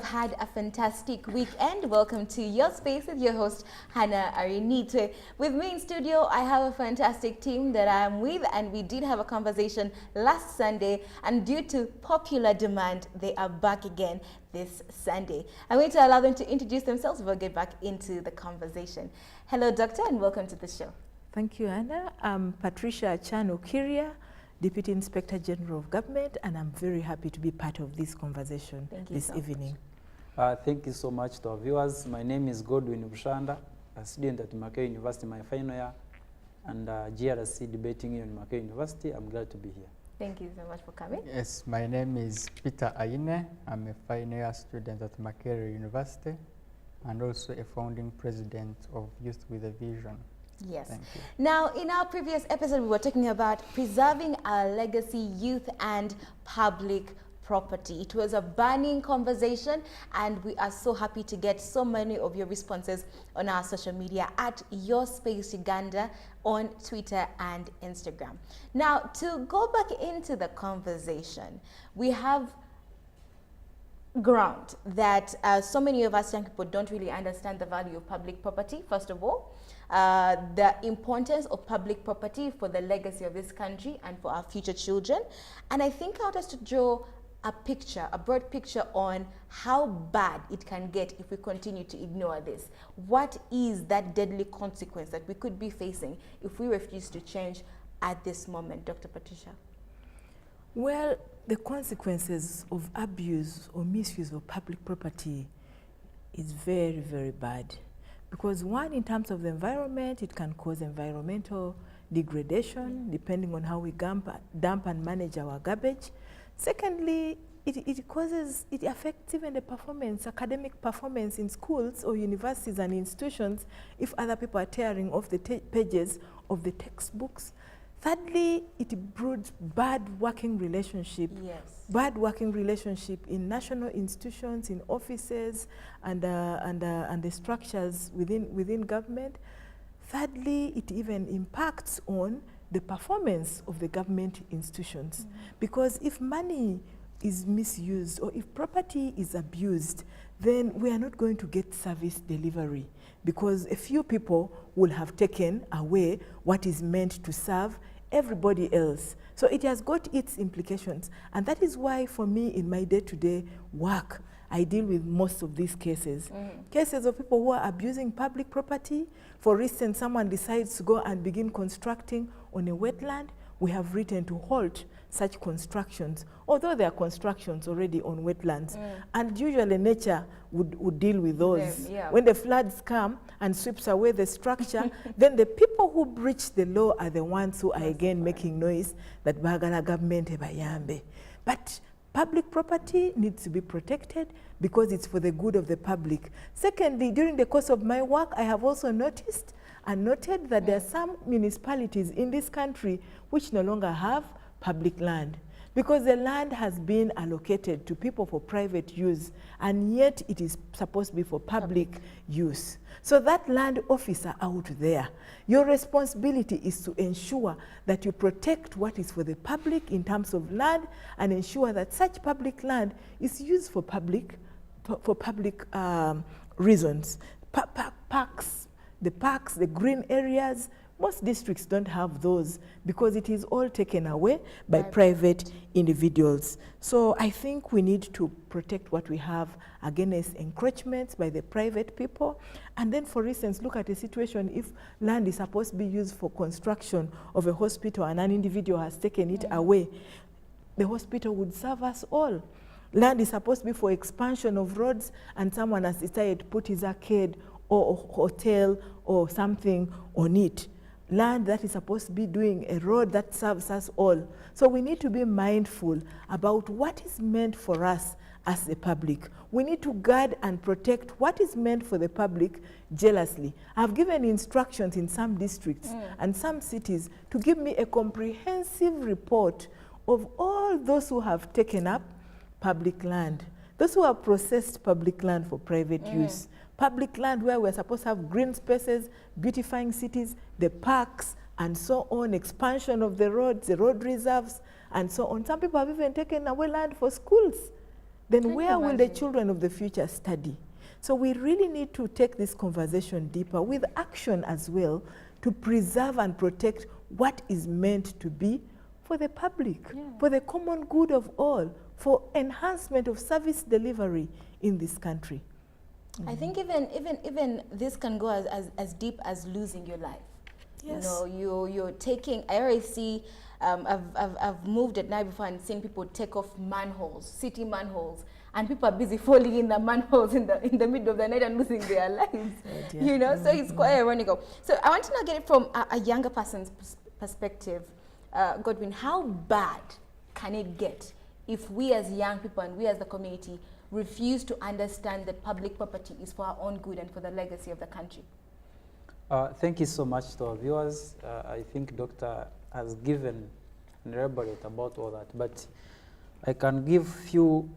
have had a fantastic weekend. Welcome to Your Space with your host, Hannah Arinitwe. With me in studio, I have a fantastic team that I am with, and we did have a conversation last Sunday, and due to popular demand, they are back again this Sunday. I'm going to allow them to introduce themselves. We'll get back into the conversation. Hello, Doctor, and welcome to the show. Thank you, Anna. I'm Patricia Achano-Kiria, Deputy Inspector General of Government, and I'm very happy to be part of this conversation this evening. Thank you so much to our viewers. My name is Godwin Bushanda, a student at Mackay University, my final year, and GRC debating in Mackay University. I'm glad to be here. Thank you so much for coming. Yes, my name is Peter Aine. I'm a final year student at Makerere University and also a founding president of Youth with a Vision. Yes. Thank you. Now, in our previous episode, we were talking about preserving our legacy, youth and public property. It was a burning conversation, and we are so happy to get so many of your responses on our social media at Your Space Uganda on Twitter and Instagram. Now, to go back into the conversation, we have ground that so many of us young people don't really understand the value of public property, first of all. The importance of public property for the legacy of this country and for our future children. And I think I want us to draw a picture, a broad picture on how bad it can get if we continue to ignore this. What is that deadly consequence that we could be facing if we refuse to change at this moment, Dr. Patricia? Well, the consequences of abuse or misuse of public property is very, very bad. Because one, in terms of the environment, it can cause environmental degradation, depending on how we dump and manage our garbage. Secondly, it affects even the performance, academic performance in schools or universities and institutions if other people are tearing off the pages of the textbooks. Thirdly, it broods bad working relationship. Yes. Bad working relationship in national institutions, in offices, and the structures within government. Thirdly, it even impacts on the performance of the government institutions. Because if money is misused or if property is abused, then we are not going to get service delivery, because a few people will have taken away what is meant to serve everybody else. So it has got its implications. And that is why, for me, in my day-to-day work, I deal with most of these cases. Cases of people who are abusing public property. For instance, someone decides to go and begin constructing on a wetland. We have written to halt such constructions, although there are constructions already on wetlands. And usually nature would deal with those. Yeah. When the floods come and sweeps away the structure, then the people who breach the law are the ones who are again making noise that bagala government bayambe. But public property needs to be protected because it's for the good of the public. Secondly, during the course of my work, I have also noticed and noted that there are some municipalities in this country which no longer have public land, because the land has been allocated to people for private use, and yet it is supposed to be for public use. So that land officer out there, your responsibility is to ensure that you protect what is for the public in terms of land, and ensure that such public land is used for public reasons. Parks, the green areas, most districts don't have those because it is all taken away by private individuals. So I think we need to protect what we have against encroachments by the private people. And then, for instance, look at a situation if land is supposed to be used for construction of a hospital and an individual has taken it away. The hospital would serve us all. Land is supposed to be for expansion of roads, and someone has decided to put his arcade or hotel or something on it. Land that is supposed to be doing a road that serves us all. So we need to be mindful about what is meant for us as the public. We need to guard and protect what is meant for the public jealously. I've given instructions in some districts and some cities to give me a comprehensive report of all those who have taken up public land, those who have processed public land for private use. Public land where we're supposed to have green spaces, beautifying cities, the parks, and so on, expansion of the roads, the road reserves, and so on. Some people have even taken away land for schools. then Can you where will the imagine? children of the future study? So we really need to take this conversation deeper with action as well to preserve and protect what is meant to be for the public, for the common good of all, for enhancement of service delivery in this country. I think even this can go as deep as losing your life. Yes. You know, you're taking. I already see. I've moved at night before and seen people take off manholes, city manholes, and people are busy falling in the manholes in the middle of the night and losing their lives. dear. You know, so it's quite ironical. So I want to now get it from a younger person's perspective. Godwin, how bad can it get if we as young people and we as the community refuse to understand that public property is for our own good and for the legacy of the country? Thank you so much to our viewers. I think Doctor has given an elaborate about all that, but I can give few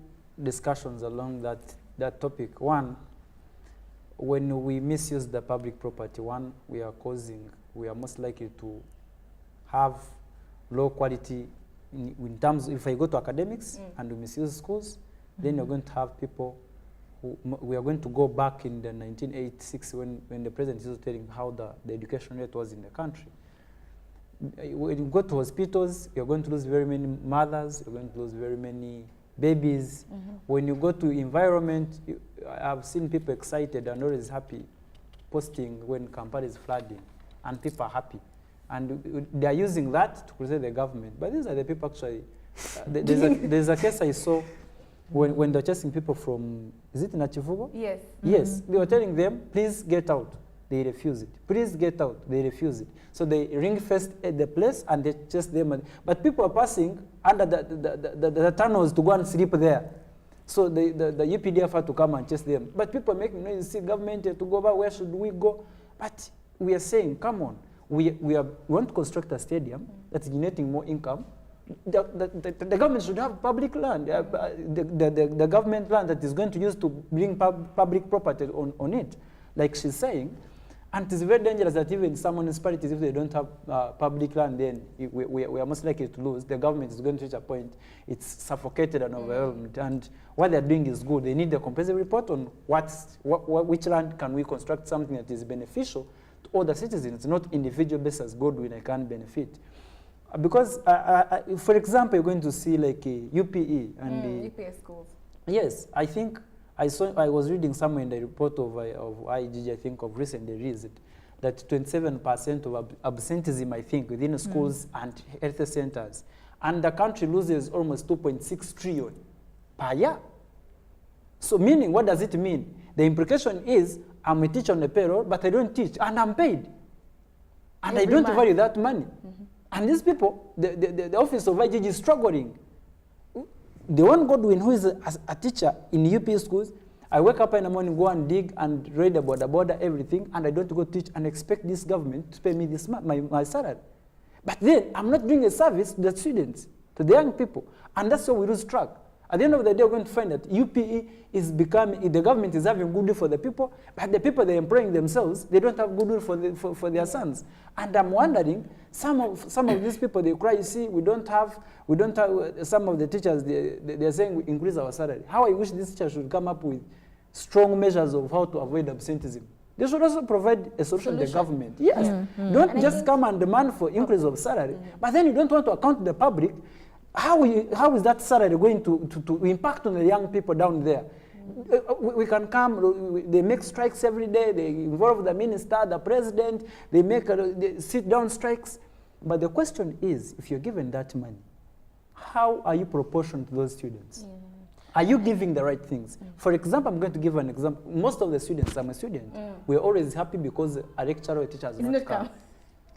discussions along that topic. One, when we misuse the public property, we are most likely to have low quality in terms, if I go to academics and we misuse schools, then you're going to have people we are going to go back in the 1986 when the president was telling how the education rate was in the country. When you go to hospitals, you're going to lose very many mothers, you're going to lose very many babies. When you go to environment, I've seen people excited and always happy posting when Kampala is flooding, and people are happy. And they are using that to criticize the government. But these are the people actually, there's a case I saw when they're chasing people from, is it Nachivugo? Yes. Yes, they were telling them, please get out. They refuse it. Please get out. They refuse it. So they ring-fenced the place and they chased them. But people are passing under the tunnels to go and sleep there. So the UPDF had to come and chase them. But people are making noise, see government to go back, where should we go? But we are saying, come on, we want to construct a stadium that's generating more income. The government should have public land, the government land that is going to use to bring public property on it, like she's saying. And it's very dangerous that even some municipalities, if they don't have public land, then we are most likely to lose. The government is going to reach a point, it's suffocated and overwhelmed. And what they're doing is good. They need a comprehensive report on which land can we construct something that is beneficial to all the citizens, not individual basis as Godwin I can benefit. Because, for example, you're going to see like UPE and UPS schools. Yes, I think I was reading somewhere in the report of IGG, I think, of recently released, that 27% of absenteeism, I think, within schools and health centers. And the country loses almost 2.6 trillion per year. So meaning, what does it mean? The implication is, I'm a teacher on the payroll, but I don't teach, and I'm paid. And I don't value that money. And these people, the office of IGG is struggling. The one Godwin who is a teacher in UP schools, I wake up in the morning, go and dig and read about the border, everything, and I don't go teach and expect this government to pay me this my salary. But then I'm not doing a service to the students, to the young people, and that's why we lose track. At the end of the day, we're going to find that UPE is becoming, the government is having goodwill for the people, but the people they're employing themselves, they don't have goodwill for their sons. And I'm wondering, some of these people, they cry, you see, we don't have, some of the teachers, they're saying we increase our salary. How I wish this teacher should come up with strong measures of how to avoid absenteeism. They should also provide a solution to the government. Yes, don't just come and demand for increase of salary, but then you don't want to account to the public. How is that salary going to impact on the young people down there? We can come, they make strikes every day, they involve the minister, the president, they make sit-down strikes. But the question is, if you're given that money, how are you proportioned to those students? Are you giving the right things? For example, I'm going to give an example. Most of the students, I'm a student, we're always happy because a lecturer or teacher has not come.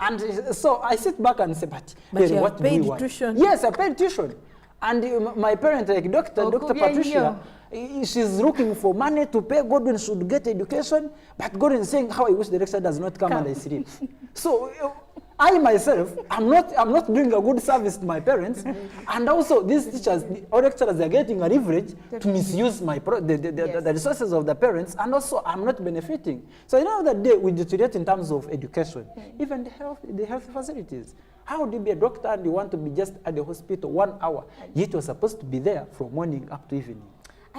And so I sit back and say, but you what have paid do we want? tuition. Yes, I paid tuition. And my parent, like Dr. Patricia, she's looking for money to pay. Godwin should get education, but Godwin is saying, how I wish the lecturer does not come and I sleep. So I myself, I'm not doing a good service to my parents, and also these teachers or lecturers are getting a leverage to misuse the resources of the parents, and also I'm not benefiting. So at the end of the day, we deteriorate in terms of education, even the health facilities. How would you be a doctor and you want to be just at the hospital 1 hour, yet you're supposed to be there from morning up to evening?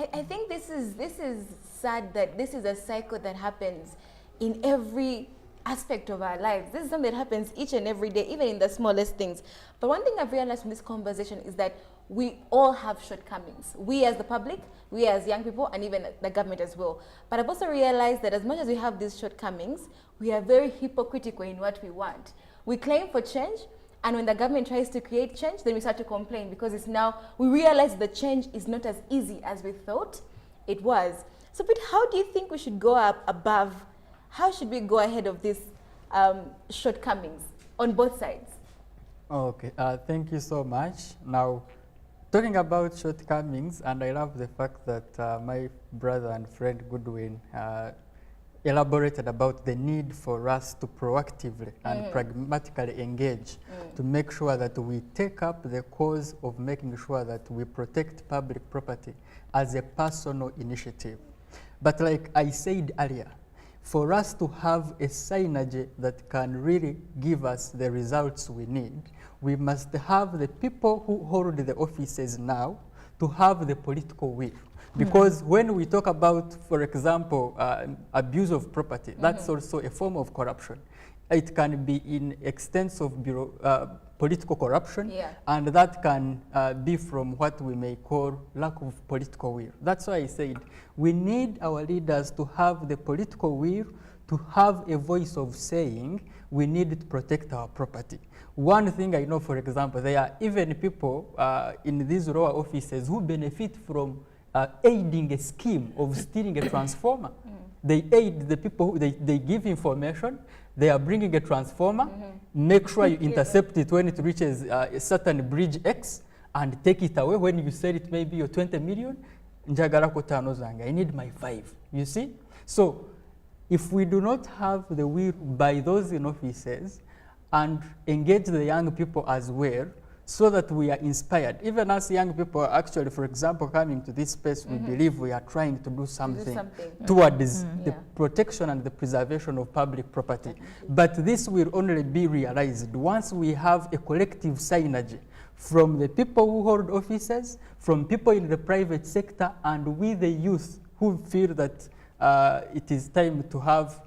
I think this is sad that this is a cycle that happens in every aspect of our lives. This is something that happens each and every day, even in the smallest things. But one thing I've realized from this conversation is that we all have shortcomings. We as the public, we as young people, and even the government as well. But I've also realized that as much as we have these shortcomings, we are very hypocritical in what we want. We claim for change, and when the government tries to create change, then we start to complain because it's now, we realize the change is not as easy as we thought it was. So, Pete, how do you think we should go up above, how should we go ahead of these shortcomings on both sides? Okay, thank you so much. Now, talking about shortcomings, and I love the fact that my brother and friend Goodwin elaborated about the need for us to proactively and pragmatically engage to make sure that we take up the cause of making sure that we protect public property as a personal initiative. But like I said earlier, for us to have a synergy that can really give us the results we need, we must have the people who hold the offices now to have the political will. Because when we talk about, for example, abuse of property, that's also a form of corruption. It can be in extent of political corruption, and that can be from what we may call lack of political will. That's why I said we need our leaders to have the political will, to have a voice of saying we need to protect our property. One thing I know, for example, there are even people in these lower offices who benefit from aiding a scheme of stealing a transformer. They aid the people, they give information, they are bringing a transformer, make sure you intercept it when it reaches a certain bridge X, and take it away. When you sell it, maybe your 20 million, I need my 5, you see? So if we do not have the will by those in offices and engage the young people as well, so that we are inspired. Even as young people, actually, for example, coming to this space, we believe we are trying to do something towards the protection and the preservation of public property. But this will only be realized once we have a collective synergy from the people who hold offices, from people in the private sector, and with the youth who feel that it is time to have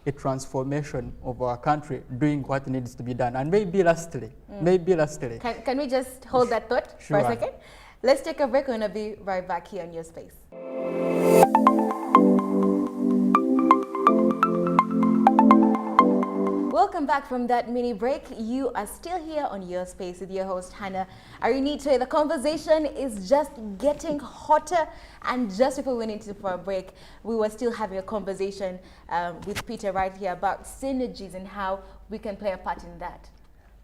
a transformation of our country, doing what needs to be done. And maybe lastly, Can we just hold that thought for a second? Let's take a break. We're going to be right back here on Your Space. Welcome back from that mini break. You are still here on Your Space with your host, Hannah Arinite. The conversation is just getting hotter, and just before we went into for a break, we were still having a conversation with Peter right here about synergies and how we can play a part in that.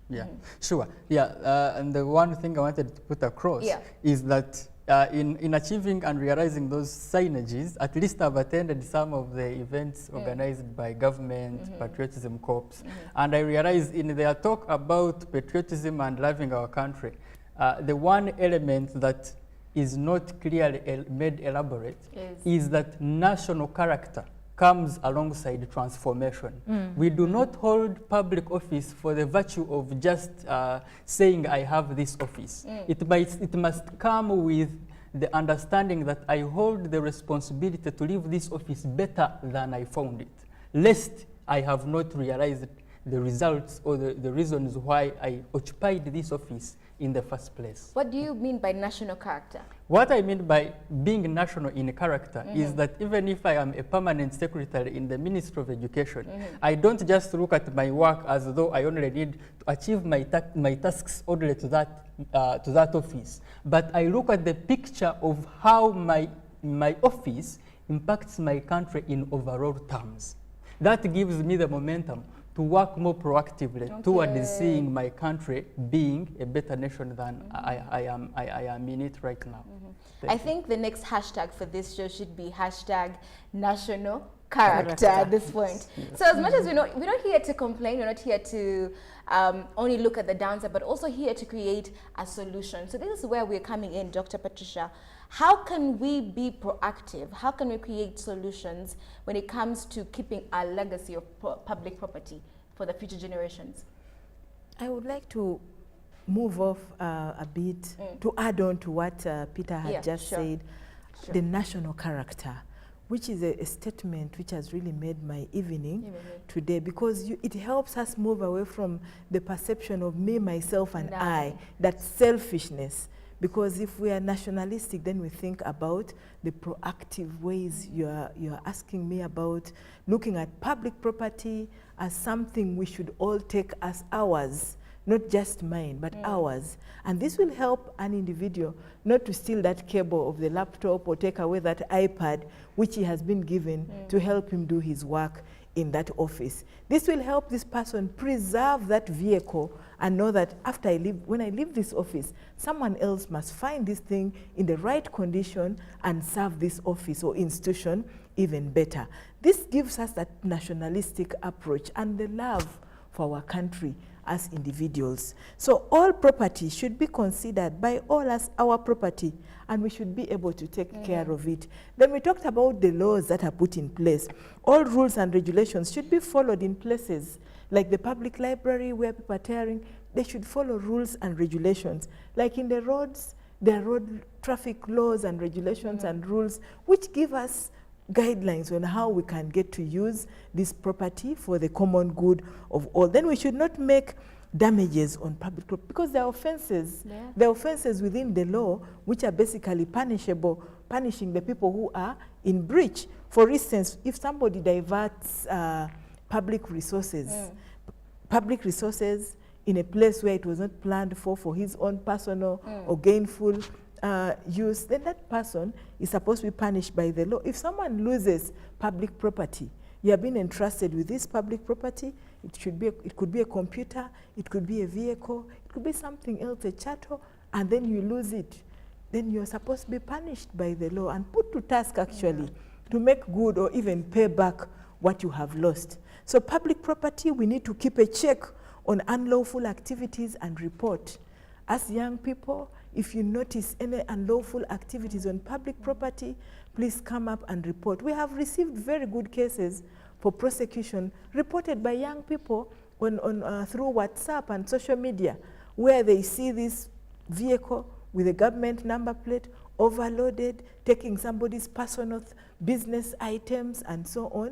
Yeah, sure. Yeah, and the one thing I wanted to put across is that in achieving and realizing those synergies, at least I've attended some of the events organized by government, Patriotism Corps, and I realized in their talk about patriotism and loving our country, the one element that is not clearly made elaborate is that national character comes alongside transformation. We do not hold public office for the virtue of just saying I have this office. It must come with the understanding that I hold the responsibility to leave this office better than I found it, lest I have not realized the results or the reasons why I occupied this office in the first place. What do you mean by national character? What I mean by being national in character is that even if I am a permanent secretary in the Ministry of Education, I don't just look at my work as though I only need to achieve my tasks only to that office, but I look at the picture of how my office impacts my country in overall terms. That gives me the momentum to work more proactively towards seeing my country being a better nation than I am in it right now. I think the next hashtag for this show should be hashtag national character at this point. So as much as we're not here to complain, we're not here to only look at the downside, but also here to create a solution. So this is where we're coming in, Dr. Patricia. How can we be proactive? How can we create solutions when it comes to keeping our legacy of public property for the future generations? I would like to move off a bit to add on to what Peter had just said. Sure. the national character, which is a statement which has really made my evening today, because it helps us move away from the perception of me, myself, and I, that selfishness. Because if we are nationalistic, then we think about the proactive ways you're asking me about, looking at public property as something we should all take as ours, not just mine, but ours. And this will help an individual not to steal that cable of the laptop or take away that iPad which he has been given to help him do his work in that office. This will help this person preserve that vehicle and know that after I leave, when I leave this office, someone else must find this thing in the right condition and serve this office or institution even better. This gives us that nationalistic approach and the love for our country as individuals. So all property should be considered by all as our property, and we should be able to take care of it. Then we talked about the laws that are put in place. All rules and regulations should be followed in places like the public library where people are tearing. They should follow rules and regulations. Like in the roads, there are road traffic laws and regulations and rules which give us guidelines on how we can get to use this property for the common good of all. Then we should not make damages on public property, because there are offenses. There are offenses within the law which are basically punishable, punishing the people who are in breach. For instance, if somebody diverts public resources in a place where it was not planned for his own personal or gainful use, then that person is supposed to be punished by the law. If someone loses public property, you have been entrusted with this public property, it could be a computer, it could be a vehicle, it could be something else, a chattel, and then you lose it, then you're supposed to be punished by the law and put to task actually to make good or even pay back what you have lost. So public property, we need to keep a check on unlawful activities and report. As young people, if you notice any unlawful activities on public property, please come up and report. We have received very good cases for prosecution reported by young people through WhatsApp and social media, where they see this vehicle with a government number plate overloaded, taking somebody's personal business items and so on.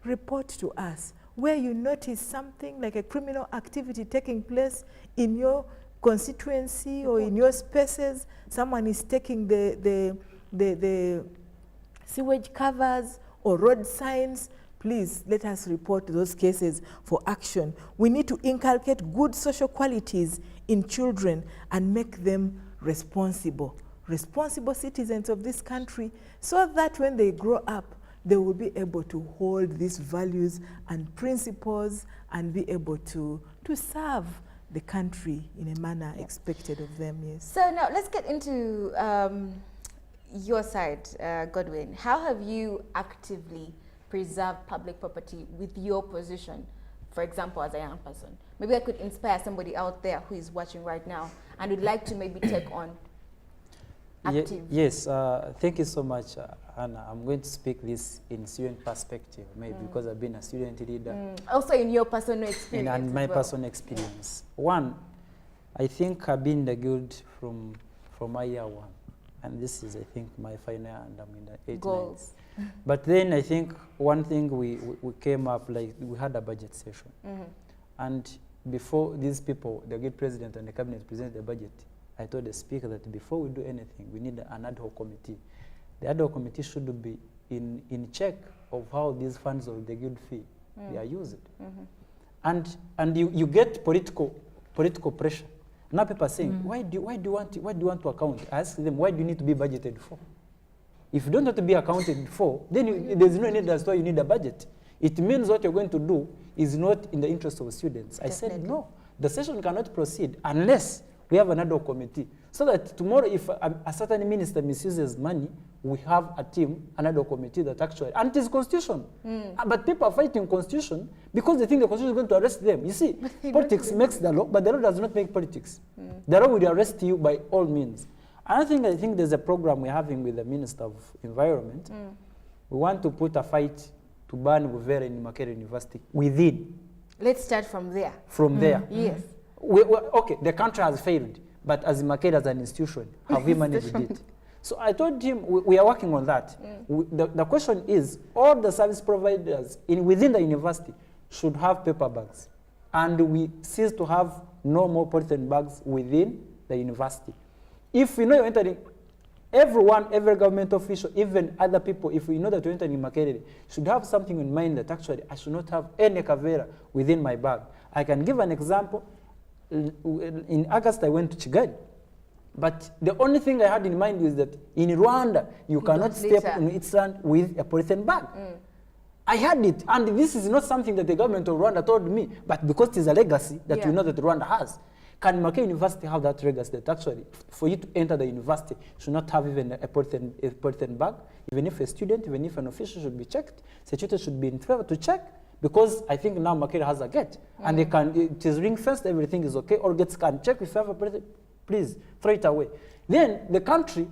Report to us. Where you notice something like a criminal activity taking place in your constituency or in your spaces, someone is taking the sewage covers or road signs, please let us report those cases for action. We need to inculcate good social qualities in children and make them responsible citizens of this country, so that when they grow up, they will be able to hold these values and principles and be able to serve the country in a manner expected of them, yes. So now let's get into your side, Godwin. How have you actively preserved public property with your position, for example, as a young person? Maybe I could inspire somebody out there who is watching right now and would like to maybe take on active. Yes, thank you so much, Anna. I'm going to speak this in student perspective, maybe because I've been a student leader. Also in your personal experience. And my personal experience. One, I think I've been in the guild from my year one. And this is, I think, my final year, and I'm in the 8th goals. But then I think one thing we came up, like we had a budget session. And before these people, the guild president and the cabinet presented the budget, I told the speaker that before we do anything, we need an ad hoc committee. The ad hoc committee should be in check of how these funds of the guild fee they are used. And you get political pressure. Now people are saying, why do you want to account? I ask them, why do you need to be budgeted for? If you don't want to be accounted for, then there's no need, that's why you need a budget. It means what you're going to do is not in the interest of students. Definitely. I said, no, the session cannot proceed unless we have an ad hoc committee. So that tomorrow, if a certain minister misuses money, we have a team, an ad hoc committee that actually, and it is constitution. But people are fighting constitution because they think the constitution is going to arrest them. You see, politics makes the law, but the law does not make politics. The law will arrest you by all means. Another thing, I think there's a program we're having with the Minister of Environment. We want to put a fight to ban Buvera in Makerere University within. Let's start from there. From there. Yes. Okay, the country has failed, but as Makerere as an institution, have we managed it? So I told him we are working on that. The question is, all the service providers within the university should have paper bags. And we cease to have no more polythene bags within the university. If we know you're entering, everyone, every government official, even other people, if we know that you're entering Makerere, should have something in mind that actually I should not have any kavera within my bag. I can give an example. In August, I went to Kigali. But the only thing I had in mind is that in Rwanda, you cannot step on its land with a polythene bag. I had it, and this is not something that the government of Rwanda told me, but because it is a legacy that we know that Rwanda has. Can Makerere University have that legacy that actually, for you to enter the university, should not have even a polythene bag? Even if a student, even if an official should be checked, security should be in favor to check, because I think now Makerere has a gate, and they can, it is ring fenced, everything is okay, all gates can check if you have a polythene. Please, throw it away. Then the country,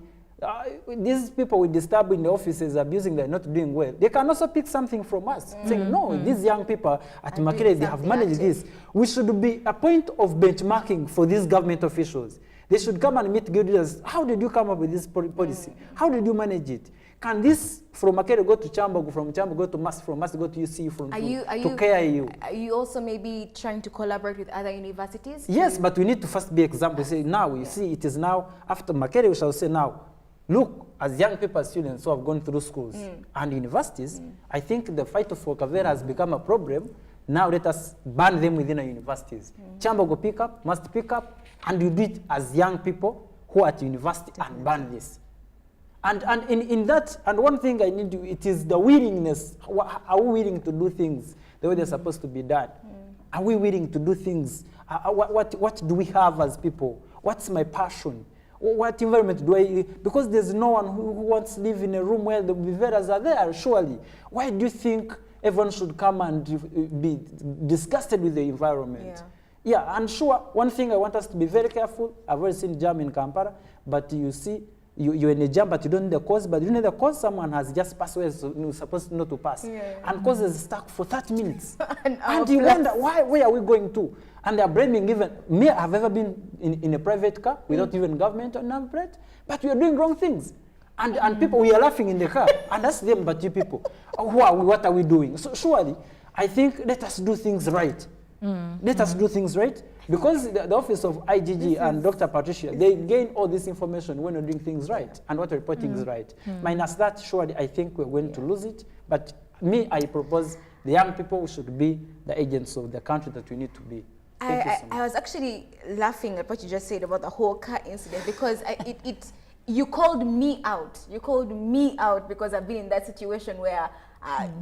these people we disturb in the offices abusing, they're not doing well. They can also pick something from us, saying, no, these young people at Makerere, they have managed this. We should be a point of benchmarking for these government officials. They should come and meet good leaders. How did you come up with this policy? How did you manage it? Can this from Makerere go to Kyambogo, from Kyambogo go to Mass, from Mass go to UC, from to KIU? Are you also maybe trying to collaborate with other universities? Yes, but we need to first be examples. Say now, you see, it is now, after Makerere, we shall say now, look, as young people, as students who have gone through schools and universities, I think the fight for kavera has become a problem. Now let us ban them within our universities. Kyambogo pick up, must pick up, and you do it as young people who are at university and ban this. And in that, and one thing I need to, it is the willingness. Are we willing to do things the way they're supposed to be done? Are we willing to do things? What do we have as people? What's my passion? What environment do I, because there's no one who wants to live in a room where the viveras are there, surely. Why do you think everyone should come and be disgusted with the environment? Yeah, and sure, one thing I want us to be very careful. I've already seen jam in Kampala, but you see, you're in a jam, but you don't need the cause. But you know the cause, someone has just passed where you're supposed not to pass. And cause is stuck for 30 minutes. and you wonder, where are we going to? And they're blaming even me. I've ever been in a private car without even government on number plate. But we are doing wrong things. And people, we are laughing in the car. And that's them, but you people. Who are we? What are we doing? So surely, I think let us do things right. Let us do things right. Because the office of IGG and Dr. Patricia, they gain all this information when we're doing things right and what we're reporting is right. Minus that, surely I think we're going to lose it. But me, I propose the young people should be the agents of the country that we need to be. I was actually laughing at what you just said about the whole car incident, because you called me out. You called me out because I've been in that situation where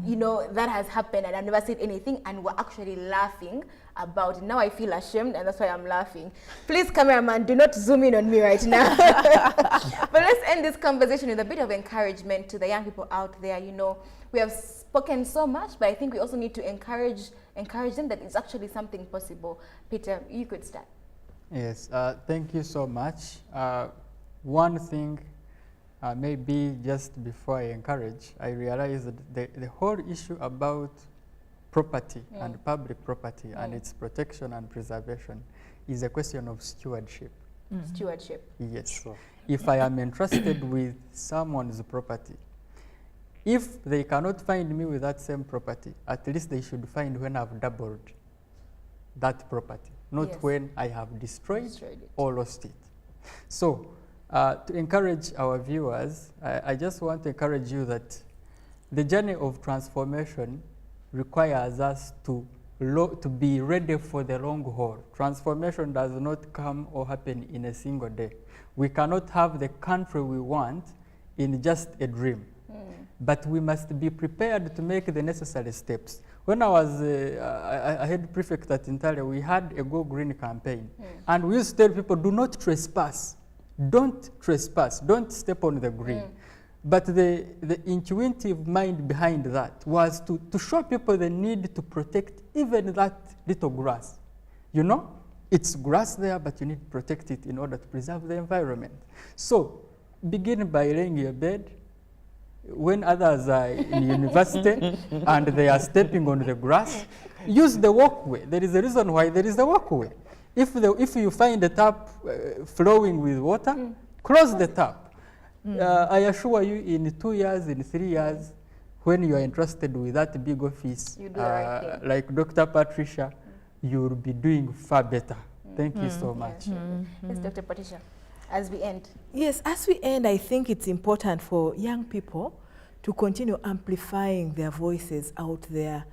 you know, that has happened and I've never said anything, and we're actually laughing about it. Now I feel ashamed, and that's why I'm laughing. Please, cameraman, do not zoom in on me right now. But let's end this conversation with a bit of encouragement to the young people out there. You know, we have spoken so much, but I think we also need to encourage them that it's actually something possible. Peter, you could start. Yes, thank you so much. One thing, maybe just before I encourage, I realize that the whole issue about property and public property and its protection and preservation is a question of stewardship. Stewardship. Yes. Sure. If I am entrusted with someone's property, if they cannot find me with that same property, at least they should find when I've doubled that property, not when I have destroyed it or lost it. So, to encourage our viewers, I just want to encourage you that the journey of transformation requires us to be ready for the long haul. Transformation does not come or happen in a single day. We cannot have the country we want in just a dream. But we must be prepared to make the necessary steps. When I was a head prefect at Intale, we had a Go Green campaign. And we used to tell people, do not trespass. Don't trespass. Don't step on the green. But the intuitive mind behind that was to show people the need to protect even that little grass. You know, it's grass there, but you need to protect it in order to preserve the environment. So begin by laying your bed. When others are in university and they are stepping on the grass, use the walkway. There is a reason why there is a walkway. If you find the tap flowing with water, close the tap. I assure you, in 2 years, in 3 years, when you are entrusted with that big office, You do the right thing. like Dr. Patricia, you will be doing far better. Thank you so much. Yes, Dr. Patricia, as we end. Yes, as we end, I think it's important for young people to continue amplifying their voices out there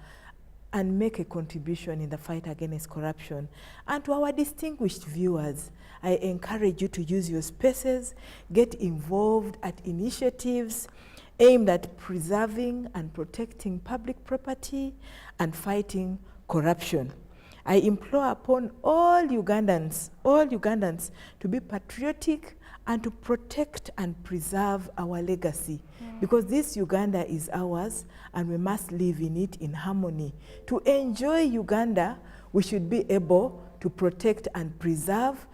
and make a contribution in the fight against corruption. And to our distinguished viewers, I encourage you to use your spaces, get involved at initiatives aimed at preserving and protecting public property and fighting corruption. I implore upon all Ugandans to be patriotic and to protect and preserve our legacy, because this Uganda is ours and we must live in it in harmony. To enjoy Uganda, we should be able to protect and preserve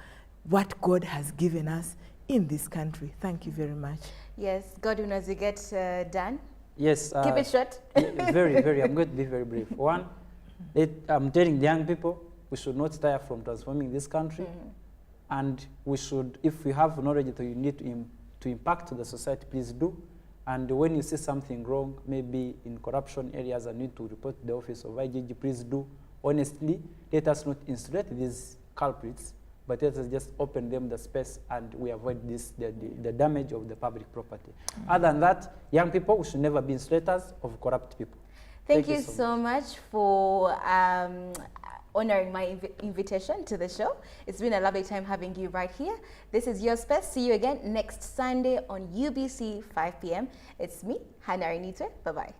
what God has given us in this country. Thank you very much. Yes, Godwin, as you get done, Yes. keep it short. Very. I'm going to be very brief. One, I'm telling the young people we should not tire from transforming this country, and we should, if we have knowledge that you need to impact the society, please do. And when you see something wrong, maybe in corruption areas, I need to report to the office of IGG, please do. Honestly, let us not insulate these culprits, but let us just open them the space and we avoid this, the damage of the public property. Other than that, young people, we should never be insulators of corrupt people. Thank you so much for honoring my invitation to the show. It's been a lovely time having you right here. This is Your Space. See you again next Sunday on UBC 5 p.m. It's me, Hannah Renite. Bye-bye.